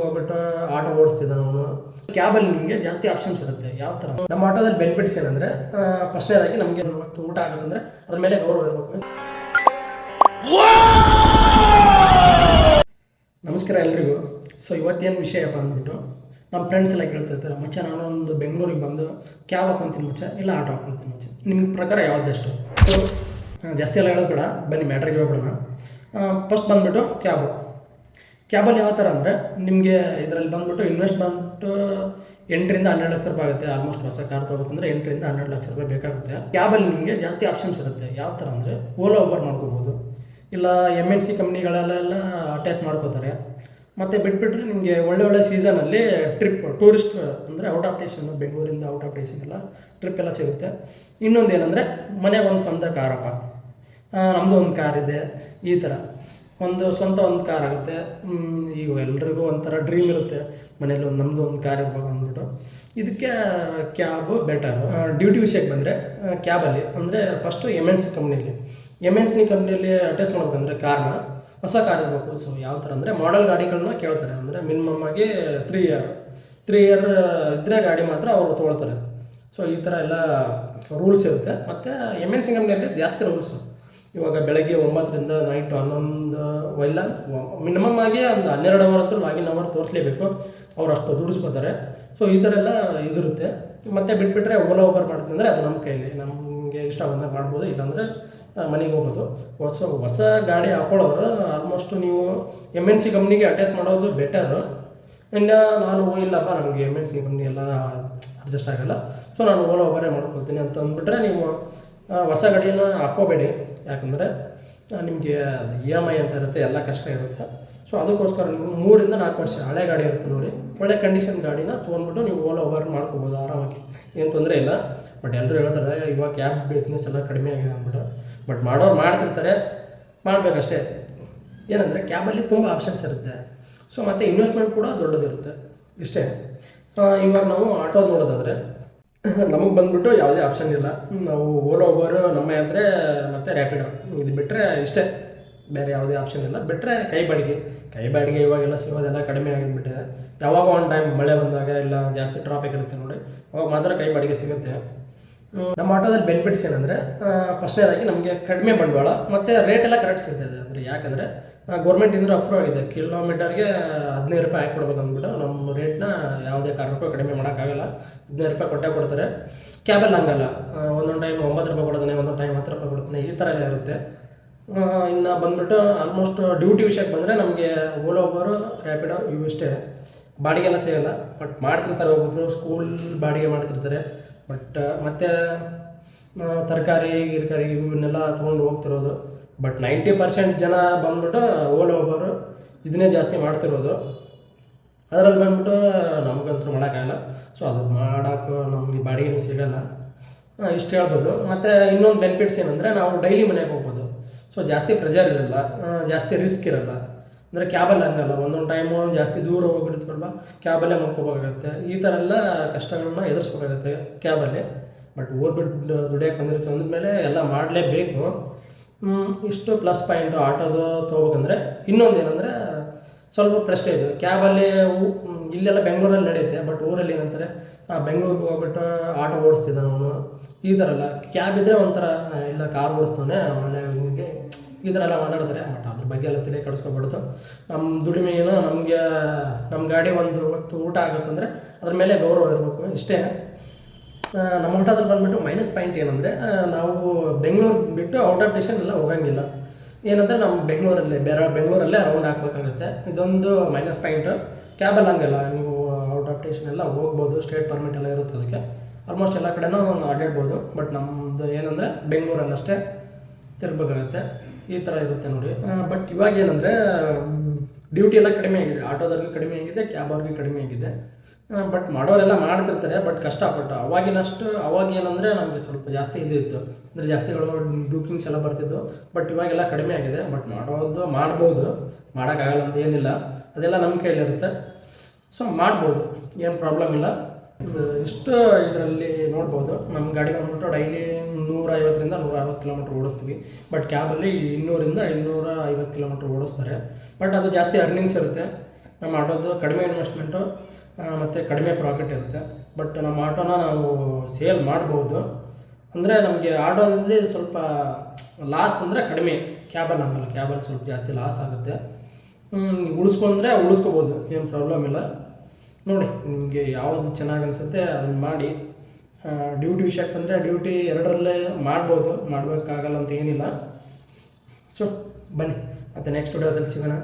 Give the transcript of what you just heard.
ಹೋಗ್ಬಿಟ್ಟು ಆಟೋ ಓಡಿಸ್ತಿದ್ದ ಅವನು. ಕ್ಯಾಬಲ್ಲಿ ನಿಮಗೆ ಜಾಸ್ತಿ ಆಪ್ಷನ್ಸ್ ಇರುತ್ತೆ. ಯಾವ ಥರ ನಮ್ಮ ಆಟೋದಲ್ಲಿ ಬೆನಿಫಿಟ್ಸ್ ಏನಂದರೆ, ಫಸ್ಟ್ನೇದಾಗಿ ನಮಗೆ ಊಟ ಆಗುತ್ತಂದರೆ ಅದ್ರ ಮೇಲೆ ಗೌರವ ಇರಬೇಕು. ನಮಸ್ಕಾರ ಎಲ್ರಿಗೂ. ಸೊ ಇವತ್ತೇನು ವಿಷಯಪ್ಪ ಅಂದ್ಬಿಟ್ಟು, ನಮ್ಮ ಫ್ರೆಂಡ್ಸ್ ಎಲ್ಲ ಕೇಳ್ತಿರ್ತಾರೆ, ಮಚ್ಚ ನಾನೊಂದು ಬೆಂಗಳೂರಿಗೆ ಬಂದು ಕ್ಯಾಬ್ ಹಾಕೊತೀನಿ ಮಚ್ಚ, ಇಲ್ಲ ಆಟೋ ಹಾಕೊಳ್ತೀನಿ ಮಚ್ಚ, ನಿಮ್ಮ ಪ್ರಕಾರ ಯಾವ್ದು ಬೆಸ್ಟು? ಸೊ ಜಾಸ್ತಿ ಎಲ್ಲ ಹೇಳೋದು ಬೇಡ, ಬನ್ನಿ ಮ್ಯಾಟ್ರಿಗೆ ಹೋಗ್ಬಿಡೋಣ. ಫಸ್ಟ್ ಬಂದುಬಿಟ್ಟು ಕ್ಯಾಬಲ್ಲಿ ಯಾವ ಥರ ಅಂದರೆ, ನಿಮಗೆ ಇದರಲ್ಲಿ ಬಂದುಬಿಟ್ಟು ಇನ್ವೆಸ್ಟ್ಮೆಂಟ್ 8 ರಿಂದ 12 ಲಕ್ಷ ರೂಪಾಯಿ ಆಗುತ್ತೆ. ಆಲ್ಮೋಸ್ಟ್ ಹೊಸ ಕಾರ್ ತೊಗೋಬೇಕಂದ್ರೆ 8 ರಿಂದ 12 ಲಕ್ಷ ರೂಪಾಯಿ ಬೇಕಾಗುತ್ತೆ. ಕ್ಯಾಬಲ್ಲಿ ನಿಮಗೆ ಜಾಸ್ತಿ ಆಪ್ಷನ್ಸ್ ಇರುತ್ತೆ. ಯಾವ ಥರ ಅಂದರೆ, ಓಲಾ ಊಬರ್ ಮಾಡ್ಕೋಬೋದು, ಇಲ್ಲ MNC ಕಂಪ್ನಿಗಳಲ್ಲೆಲ್ಲ ಅಟ್ಯಾಚ್ ಮಾಡ್ಕೋತಾರೆ. ಮತ್ತು ಬಿಟ್ಬಿಟ್ರೆ ನಿಮಗೆ ಒಳ್ಳೆ ಸೀಸನಲ್ಲಿ ಟೂರಿಸ್ಟ್ ಅಂದರೆ ಔಟ್ ಆಫ್ ಸ್ಟೇಷನ್, ಬೆಂಗಳೂರಿಂದ ಔಟ್ ಆಫ್ ಸ್ಟೇಷನ್ ಎಲ್ಲ ಟ್ರಿಪ್ ಎಲ್ಲ ಸಿಗುತ್ತೆ. ಇನ್ನೊಂದು ಏನಂದರೆ, ಮನೆಗೆ ಒಂದು ಸ್ವಂತ ಕಾರಪ್ಪ, ನಮ್ಮದು ಒಂದು ಕಾರ್ ಇದೆ, ಈ ಥರ ಸ್ವಂತ ಒಂದು ಕಾರ್ ಆಗುತ್ತೆ. ಈಗ ಎಲ್ರಿಗೂ ಒಂಥರ ಡ್ರೀಮ್ ಇರುತ್ತೆ, ಮನೇಲಿ ನಮ್ಮದು ಒಂದು ಕಾರ್ ಇರ್ಬೇಕು ಅಂದ್ಬಿಟ್ಟು. ಇದಕ್ಕೆ ಕ್ಯಾಬು ಬೆಟರು. ಡ್ಯೂಟಿ ವಿಷಯಕ್ಕೆ ಬಂದರೆ, ಕ್ಯಾಬಲ್ಲಿ ಅಂದರೆ ಫಸ್ಟು MNC ಕಂಪ್ನಿಯಲ್ಲಿ ಅಟ್ಯಾಚ್ ಮಾಡ್ಬೇಕಂದ್ರೆ ಕಾರ್ನ ಹೊಸ ಕಾರ್ ಇರಬೇಕು. ಸೊ ಯಾವ ಥರ ಅಂದರೆ, ಮಾಡೆಲ್ ಗಾಡಿಗಳನ್ನ ಕೇಳ್ತಾರೆ. ಅಂದರೆ ಮಿನಿಮಮ್ ಆಗಿ 3 ಇಯರ್ ಇದ್ದರೆ ಗಾಡಿ ಮಾತ್ರ ಅವರು ತೊಗೊಳ್ತಾರೆ. ಸೊ ಈ ಥರ ಎಲ್ಲ ರೂಲ್ಸ್ ಇರುತ್ತೆ. ಮತ್ತು MNC ಕಂಪ್ನಿಯಲ್ಲಿ ಜಾಸ್ತಿ ರೂಲ್ಸು. ಇವಾಗ ಬೆಳಗ್ಗೆ 9 ರಿಂದ ನೈಟ್ 11 ಇಲ್ಲ ಮಿನಿಮಮ್ ಆಗಿ ಒಂದು 12 ಅವರ್ ಹತ್ರ ಲಾಗಿನ್ ಅವರ್ ತೋರಿಸಲೇಬೇಕು. ಅವ್ರು ಅಷ್ಟು ದುಡಿಸ್ಕೋತಾರೆ. ಸೊ ಈ ಥರ ಎಲ್ಲ ಇದಿರುತ್ತೆ. ಮತ್ತು ಬಿಟ್ಬಿಟ್ರೆ ಓಲಾ ಊಬರ್ ಮಾಡ್ತೀನಿ ಅಂದರೆ ಅದು ನಮ್ಮ ಕೈಲಿ, ನಮಗೆ ಇಷ್ಟ ಬಂದಾಗ ಮಾಡ್ಬೋದು, ಇಲ್ಲಾಂದರೆ ಮನೆಗೆ ಹೋಗೋದು. ಹೊಸ ಗಾಡಿ ಹಾಕೊಳ್ಳೋರು ಆಲ್ಮೋಸ್ಟ್ ನೀವು MNC ಕಂಪ್ನಿಗೆ ಅಟ್ಯಾಚ್ ಮಾಡೋದು ಬೆಟರು. ಇನ್ನು ನಾನು ಇಲ್ಲಪ್ಪ ನಮಗೆ MNC ಕಂಪ್ನಿ ಎಲ್ಲ ಅಡ್ಜಸ್ಟ್ ಆಗೋಲ್ಲ, ಸೊ ನಾನು ಓಲಾ ಊಬರೇ ಮಾಡ್ಕೊಳ್ತೀನಿ ಅಂತ ಅಂದ್ಬಿಟ್ರೆ ನೀವು ಹೊಸ ಗಾಡಿನ ಹಾಕ್ಕೋಬೇಡಿ. ಯಾಕಂದರೆ ನಿಮಗೆ EMI ಅಂತ ಇರುತ್ತೆ, ಎಲ್ಲ ಕಷ್ಟ ಇರುತ್ತೆ. ಸೊ ಅದಕ್ಕೋಸ್ಕರ ನೀವು 3 ರಿಂದ 4 ವರ್ಷ ಹಳೆ ಗಾಡಿ ಇರುತ್ತೆ ನೋಡಿ, ಒಳ್ಳೆ ಕಂಡೀಷನ್ ಗಾಡಿನ ತೊಗೊಂಡ್ಬಿಟ್ಟು ನೀವು ಓಲಾ ಊಬರ್ ಮಾಡ್ಕೋಬೋದು ಆರಾಮಾಗಿ, ಏನು ತೊಂದರೆ ಇಲ್ಲ. ಬಟ್ ಎಲ್ಲರೂ ಹೇಳ್ತಾರೆ ಇವಾಗ ಕ್ಯಾಬ್ ಬಿಸ್ನೆಸ್ ಎಲ್ಲ ಕಡಿಮೆ ಆಗಿದೆ ಅಂದ್ಬಿಟ್ಟು. ಬಟ್ ಮಾಡೋರು ಮಾಡ್ತಿರ್ತಾರೆ, ಮಾಡಬೇಕಷ್ಟೇ. ಏನಂದರೆ ಕ್ಯಾಬಲ್ಲಿ ತುಂಬ ಆಪ್ಷನ್ಸ್ ಇರುತ್ತೆ. ಸೊ ಮತ್ತು ಇನ್ವೆಸ್ಟ್ಮೆಂಟ್ ಕೂಡ ದೊಡ್ಡದಿರುತ್ತೆ, ಇಷ್ಟೇ. ಇವಾಗ ನಾವು ಆಟೋ ನೋಡೋದಾದರೆ ನಮಗೆ ಬಂದುಬಿಟ್ಟು ಯಾವುದೇ ಆಪ್ಷನ್ ಇಲ್ಲ. ನಾವು ಓಲಾ ಊಬರು ನಮ್ಮ ಯಾತ್ರೆ ಮತ್ತು ರ್ಯಾಪಿಡೋ, ಇದು ಬಿಟ್ಟರೆ ಇಷ್ಟೇ, ಬೇರೆ ಯಾವುದೇ ಆಪ್ಷನ್ ಇಲ್ಲ. ಬಿಟ್ಟರೆ ಕೈ ಬಾಡಿಗೆ ಇವಾಗೆಲ್ಲ ಸಿಗೋದೆಲ್ಲ ಕಡಿಮೆ ಆಗಿದ್ಬಿಟ್ಟಿದೆ. ಯಾವಾಗ ಒಂದು ಟೈಮ್ ಮಳೆ ಬಂದಾಗ ಇಲ್ಲ ಜಾಸ್ತಿ ಟ್ರಾಫಿಕ್ ಇರುತ್ತೆ ನೋಡಿ, ಅವಾಗ ಮಾತ್ರ ಕೈ ಬಾಡಿಗೆ ಸಿಗುತ್ತೆ. ನಮ್ಮ ಆಟೋದಲ್ಲಿ ಬೆನಿಫಿಟ್ಸ್ ಏನಂದರೆ, ಫಸ್ಟ್ನೇದಾಗಿ ನಮಗೆ ಕಡಿಮೆ ಬಂಡವಾಳ ಮತ್ತು ರೇಟೆಲ್ಲ ಕರೆಕ್ಟ್ ಸಿಗ್ತದೆ. ಅಂದರೆ ಯಾಕಂದರೆ ಗೌರ್ಮೆಂಟಿಂದ ಅಪ್ರೂವ್ ಆಗಿದೆ, ಕಿಲೋಮೀಟರ್ಗೆ 15 ರೂಪಾಯಿ ಹಾಕಿ ಕೊಡ್ಬೇಕು ಅಂದ್ಬಿಟ್ಟು. ನಮ್ಮ ರೇಟ್ನ ಯಾವುದೇ ಕಾರಣಕ್ಕೂ ಕಡಿಮೆ ಮಾಡೋಕ್ಕಾಗಲ್ಲ, 15 ರೂಪಾಯಿ ಕೊಟ್ಟೇ ಕೊಡ್ತಾರೆ. ಕ್ಯಾಬಲ್ಲಿ ಹಂಗಲ್ಲ, ಒಂದೊಂದು ಟೈಮ್ 9 ರೂಪಾಯಿ ಕೊಡ್ತಾನೆ, ಒಂದೊಂದು ಟೈಮ್ 10 ರೂಪಾಯಿ ಕೊಡ್ತಾನೆ, ಈ ಥರ ಎಲ್ಲ ಇರುತ್ತೆ. ಇನ್ನು ಬಂದುಬಿಟ್ಟು ಆಲ್ಮೋಸ್ಟ್ ಡ್ಯೂಟಿ ವಿಷಯಕ್ಕೆ ಬಂದರೆ, ನಮಗೆ ಓಲಾ ಊಬರು ರ್ಯಾಪಿಡೋ ಇವು ಇಷ್ಟೇ. ಬಾಡಿಗೆ ಎಲ್ಲ ಸಿಗೋಲ್ಲ, ಬಟ್ ಮಾಡ್ತಿರ್ತಾರೆ ಒಬ್ಬೊಬ್ಬರು, ಸ್ಕೂಲ್ ಬಾಡಿಗೆ ಮಾಡ್ತಿರ್ತಾರೆ. ಬಟ್ ಮತ್ತು ತರಕಾರಿ ಇವನ್ನೆಲ್ಲ ತೊಗೊಂಡು ಹೋಗ್ತಿರೋದು. ಬಟ್ 90% ಜನ ಬಂದ್ಬಿಟ್ಟು ಓಲಾ ಊಬರು ಇದನ್ನೇ ಜಾಸ್ತಿ ಮಾಡ್ತಿರೋದು. ಅದರಲ್ಲಿ ಬಂದ್ಬಿಟ್ಟು ನಮಗಂತೂ ಮಾಡೋಕ್ಕಾಗಲ್ಲ. ಸೊ ಅದು ಮಾಡೋಕ್ಕೆ ನಮಗೆ ಬಾಡಿಗೆನೂ ಸಿಗೋಲ್ಲ, ಇಷ್ಟು ಹೇಳ್ಬೋದು. ಮತ್ತು ಇನ್ನೊಂದು ಬೆನಿಫಿಟ್ಸ್ ಏನಂದರೆ, ನಾವು ಡೈಲಿ ಮನೆಗೆ ಹೋಗ್ಬೋದು. ಸೊ ಜಾಸ್ತಿ ಪ್ರೆಜರ್ ಇರಲ್ಲ, ಜಾಸ್ತಿ ರಿಸ್ಕ್ ಇರಲ್ಲ. ಅಂದರೆ ಕ್ಯಾಬಲ್ಲಿ ಹಂಗಲ್ಲ, ಒಂದೊಂದು ಟೈಮು ಜಾಸ್ತಿ ದೂರ ಹೋಗಿರ್ತೀವಲ್ವ, ಕ್ಯಾಬಲ್ಲೇ ಮಾಡ್ಕೋಬೇಕಾಗತ್ತೆ. ಈ ಥರ ಎಲ್ಲ ಕಷ್ಟಗಳನ್ನ ಎದುರಿಸ್ಬೇಕಾಗತ್ತೆ ಕ್ಯಾಬಲ್ಲಿ. ಬಟ್ ಊರ್ಬಿಟ್ಟು ದುಡಿಯೋಕೆ ಬಂದಿರ್ತೀವಿ ಅಂದಮೇಲೆ ಎಲ್ಲ ಮಾಡಲೇಬೇಕು. ಇಷ್ಟು ಪ್ಲಸ್ ಪಾಯಿಂಟು ಆಟೋದು ತೊಗೋಬೇಕಂದ್ರೆ. ಇನ್ನೊಂದು ಏನಂದರೆ, ಸ್ವಲ್ಪ ಪ್ರೆಸ್ಟೇಜ್ ಕ್ಯಾಬಲ್ಲಿ. ಇಲ್ಲೆಲ್ಲ ಬೆಂಗಳೂರಲ್ಲಿ ನಡೆಯುತ್ತೆ, ಬಟ್ ಊರಲ್ಲಿ ಏನಂತಾರೆ, ಬೆಂಗಳೂರಿಗೆ ಹೋಗ್ಬಿಟ್ಟು ಆಟೋ ಓಡಿಸ್ತಿದ್ದ ಅವನು, ಈ ಥರ ಎಲ್ಲ. ಕ್ಯಾಬ್ ಇದ್ದರೆ ಒಂಥರ ಇಲ್ಲ ಕಾರ್ ಓಡಿಸ್ತಾನೆ ಒಳ್ಳೆ ನಿಮಗೆ, ಈ ಥರ ಎಲ್ಲ ಮಾತಾಡ್ತಾರೆ. ಬಟ್ ಅದ್ರ ಬಗ್ಗೆ ಎಲ್ಲ ತಲೆ ಕೆಡಿಸ್ಕೊಬಾರ್ದು. ನಮ್ಮ ದುಡಿಮೆ ಏನೋ, ನಮ್ಮ ಗಾಡಿ ಒಂದು ಹೊತ್ತು ಊಟ ಆಗುತ್ತಂದರೆ ಅದ್ರ ಮೇಲೆ ಗೌರವ ಇರಬೇಕು, ಇಷ್ಟೇ. ನಮ್ಮ ಊಟದಲ್ಲಿ ಬಂದುಬಿಟ್ಟು ಮೈನಸ್ ಪಾಯಿಂಟ್ ಏನಂದರೆ, ನಾವು ಬೆಂಗಳೂರು ಬಿಟ್ಟು ಔಟ್ ಆಫ್ ಸ್ಟೇಷನ್ ಎಲ್ಲ ಹೋಗಂಗಿಲ್ಲ. ಏನಂದರೆ ನಮ್ಮ ಬೆಂಗಳೂರಲ್ಲೇ ರೌಂಡ್ ಹಾಕ್ಬೇಕಾಗುತ್ತೆ, ಇದೊಂದು ಮೈನಸ್ ಪಾಯಿಂಟು. ಕ್ಯಾಬಲ್ಲಿ ಹಂಗಲ್ಲ, ನೀವು ಔಟ್ ಆಫ್ ಸ್ಟೇಷನ್ ಎಲ್ಲ ಹೋಗ್ಬೋದು, ಸ್ಟೇಟ್ ಪರ್ಮಿಟ್ ಎಲ್ಲ ಇರುತ್ತೆ, ಅದಕ್ಕೆ ಆಲ್ಮೋಸ್ಟ್ ಎಲ್ಲ ಕಡೆನೂ ಅಡ್ಡಾಡ್ಬೋದು. ಬಟ್ ನಮ್ಮದು ಏನಂದರೆ ಬೆಂಗಳೂರನ್ನಷ್ಟೇ ತಿರ್ಬೇಕಾಗತ್ತೆ, ಈ ಥರ ಇರುತ್ತೆ ನೋಡಿ. ಬಟ್ ಇವಾಗ ಏನಂದರೆ, ಡ್ಯೂಟಿ ಎಲ್ಲ ಕಡಿಮೆ ಆಗಿದೆ, ಆಟೋದವ್ರಿಗೆ ಕಡಿಮೆ ಆಗಿದೆ, ಕ್ಯಾಬ್ ಅವ್ರಿಗೆ ಕಡಿಮೆ ಆಗಿದೆ. ಬಟ್ ಮಾಡೋರೆಲ್ಲ ಮಾಡ್ತಿರ್ತಾರೆ, ಬಟ್ ಕಷ್ಟಪಟ್ಟು. ಅವಾಗ ಏನಂದರೆ ನಮಗೆ ಸ್ವಲ್ಪ ಜಾಸ್ತಿ ಇತ್ತು, ಅಂದರೆ ಜಾಸ್ತಿಗಳು ಬುಕಿಂಗ್ಸ್ ಎಲ್ಲ ಬರ್ತಿದ್ದು. ಬಟ್ ಇವಾಗೆಲ್ಲ ಕಡಿಮೆ ಆಗಿದೆ. ಬಟ್ ಮಾಡ್ಬೋದು, ಮಾಡೋಕ್ಕಾಗಲ್ಲ ಅಂತ ಏನಿಲ್ಲ, ಅದೆಲ್ಲ ನಮ್ಮ ಕೈಲಿರುತ್ತೆ. ಸೊ ಮಾಡ್ಬೋದು, ಏನು ಪ್ರಾಬ್ಲಮ್ ಇಲ್ಲ. ಇಷ್ಟು ಇದರಲ್ಲಿ ನೋಡ್ಬೋದು. ನಮ್ಮ ಗಾಡಿ ಬಂದ್ಬಿಟ್ಟು ಡೈಲಿ 150 ರಿಂದ 160 ಕಿಲೋಮೀಟ್ರ್ ಓಡಿಸ್ತೀವಿ. ಬಟ್ ಕ್ಯಾಬಲ್ಲಿ 200 ರಿಂದ 250 ಕಿಲೋಮೀಟ್ರ್ ಓಡಿಸ್ತಾರೆ. ಬಟ್ ಅದು ಜಾಸ್ತಿ ಅರ್ನಿಂಗ್ಸ್ ಇರುತ್ತೆ. ನಮ್ಮ ಆಟೋದು ಕಡಿಮೆ ಇನ್ವೆಸ್ಟ್ಮೆಂಟು ಮತ್ತು ಕಡಿಮೆ ಪ್ರಾಫಿಟ್ ಇರುತ್ತೆ. ಬಟ್ ನಮ್ಮ ಆಟೋನ ನಾವು ಸೇಲ್ ಮಾಡ್ಬೋದು. ಅಂದರೆ ನಮಗೆ ಆಟೋದಲ್ಲಿ ಸ್ವಲ್ಪ ಲಾಸ್ ಅಂದರೆ ಕಡಿಮೆ, ಕ್ಯಾಬಲ್ಲಿ ಹಂಗಲ್ಲ, ಕ್ಯಾಬಲ್ಲಿ ಸ್ವಲ್ಪ ಜಾಸ್ತಿ ಲಾಸ್ ಆಗುತ್ತೆ. ಉಳಿಸ್ಕೊಂಡ್ರೆ ಉಳಿಸ್ಕೋಬೋದು, ಏನು ಪ್ರಾಬ್ಲಮ್ ಇಲ್ಲ. ನೋಡಿ ನಿಮಗೆ ಯಾವುದು ಚೆನ್ನಾಗಿ ಅನಿಸುತ್ತೆ ಅದನ್ನು ಮಾಡಿ. ಡ್ಯೂಟಿ ವಿಷಯಕ್ಕೆ ಬಂದರೆ ಡ್ಯೂಟಿ ಎರಡರಲ್ಲೇ ಮಾಡ್ಬೋದು, ಮಾಡಬೇಕಾಗಲ್ಲ ಅಂತ ಏನಿಲ್ಲ. ಸೊ ಬನ್ನಿ, ಮತ್ತು ನೆಕ್ಸ್ಟ್ ವಿಡಿಯೋದಲ್ಲಿ ಸಿಗೋಣ.